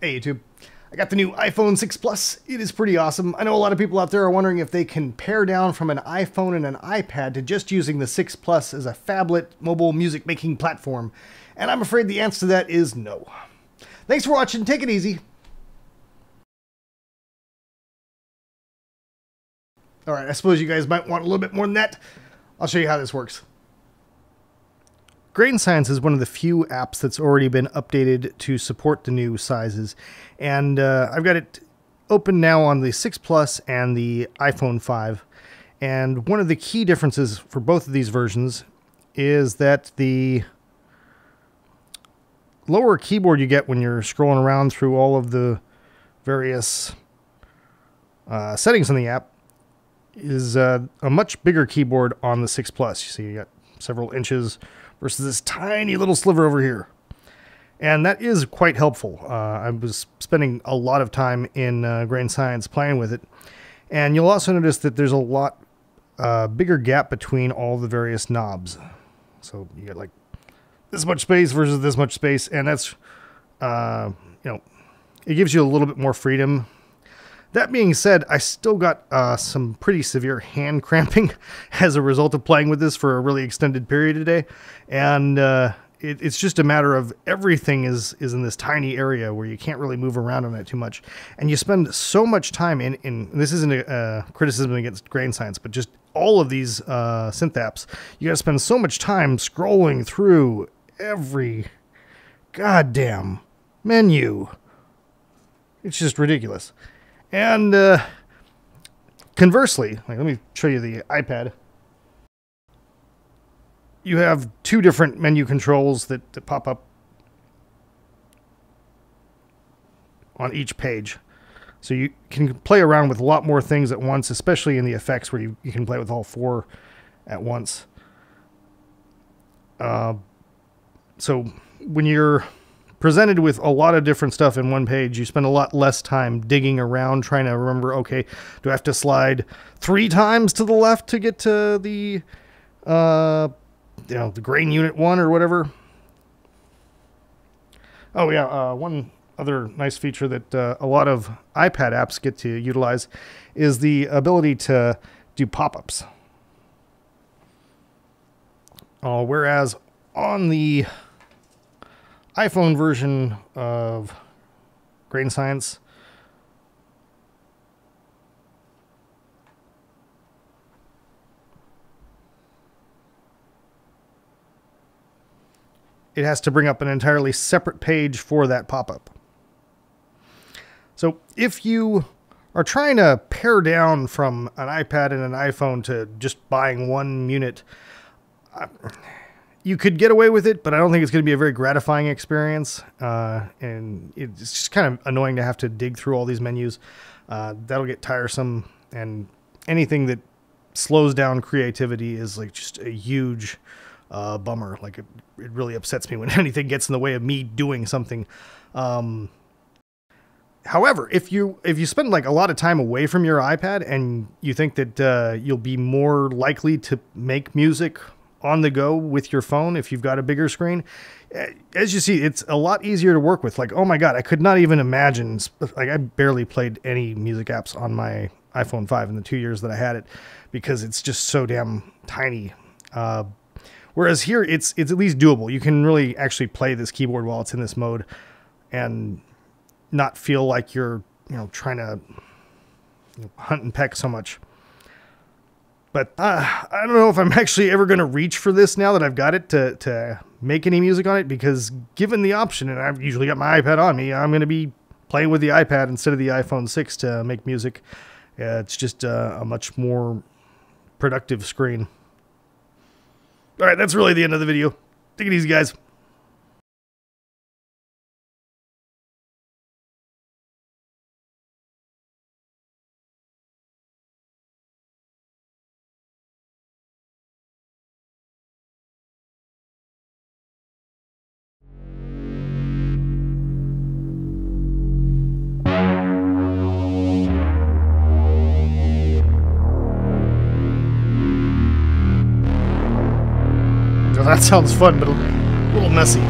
Hey YouTube, I got the new iPhone 6 Plus. It is pretty awesome. I know a lot of people out there are wondering if they can pare down from an iPhone and an iPad to just using the 6 Plus as a phablet mobile music making platform. And I'm afraid the answer to that is no. Thanks for watching, take it easy. Alright, I suppose you guys might want a little bit more than that. I'll show you how this works. Grain Science is one of the few apps that's already been updated to support the new sizes, and I've got it open now on the 6 Plus and the iPhone 5, and one of the key differences for both of these versions is that the lower keyboard you get when you're scrolling around through all of the various settings on the app is a much bigger keyboard on the 6 Plus. You see you got several inches versus this tiny little sliver over here. And that is quite helpful. I was spending a lot of time in Grain Science playing with it. And you'll also notice that there's a lot bigger gap between all the various knobs. So you get like this much space versus this much space. And that's, you know, it gives you a little bit more freedom. That being said, I still got some pretty severe hand cramping as a result of playing with this for a really extended period today. And it's just a matter of everything is in this tiny area where you can't really move around on it too much. And you spend so much time in this isn't a criticism against Grain Science, but just all of these synth apps, you got to spend so much time scrolling through every goddamn menu. It's just ridiculous. And conversely, like, let me show you the iPad. You have two different menu controls that pop up on each page. So you can play around with a lot more things at once, especially in the effects where you can play with all four at once. So when you're presented with a lot of different stuff in one page, you spend a lot less time digging around trying to remember, okay, do I have to slide 3 times to the left to get to the, you know, the grain unit 1 or whatever? Oh yeah, one other nice feature that a lot of iPad apps get to utilize is the ability to do pop-ups. Whereas on the iPhone version of Grain Science, it has to bring up an entirely separate page for that pop-up. So if you are trying to pare down from an iPad and an iPhone to just buying one unit, you could get away with it, but I don't think it's going to be a very gratifying experience. And it's just kind of annoying to have to dig through all these menus. That'll get tiresome, and anything that slows down creativity is like just a huge bummer. Like it really upsets me when anything gets in the way of me doing something. However, if you spend like a lot of time away from your iPad and you think that you'll be more likely to make music on the go with your phone if you've got a bigger screen, as you see, it's a lot easier to work with. Like, oh my god, I could not even imagine, like, I barely played any music apps on my iPhone 5 in the 2 years that I had it because it's just so damn tiny. Whereas here it's at least doable. You can really actually play this keyboard while it's in this mode and not feel like you're, you know, trying to hunt and peck so much. But I don't know if I'm actually ever going to reach for this now that I've got it to make any music on it, because given the option, and I've usually got my iPad on me, I'm going to be playing with the iPad instead of the iPhone 6 to make music. It's just a much more productive screen. All right, that's really the end of the video. Take it easy, guys. That sounds fun, but a little messy.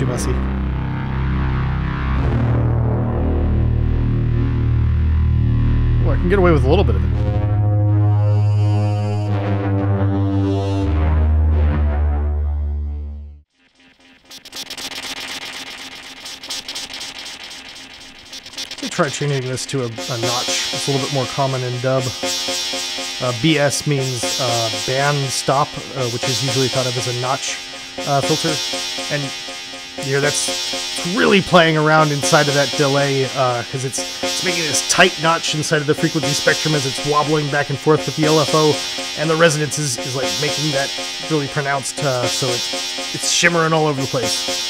too messy. Oh, I can get away with a little bit of it. Try changing this to a notch. It's a little bit more common in dub. BS means band stop, which is usually thought of as a notch filter. And here that's really playing around inside of that delay because it's making this tight notch inside of the frequency spectrum as it's wobbling back and forth with the LFO, and the resonance is like making that really pronounced, so it's shimmering all over the place.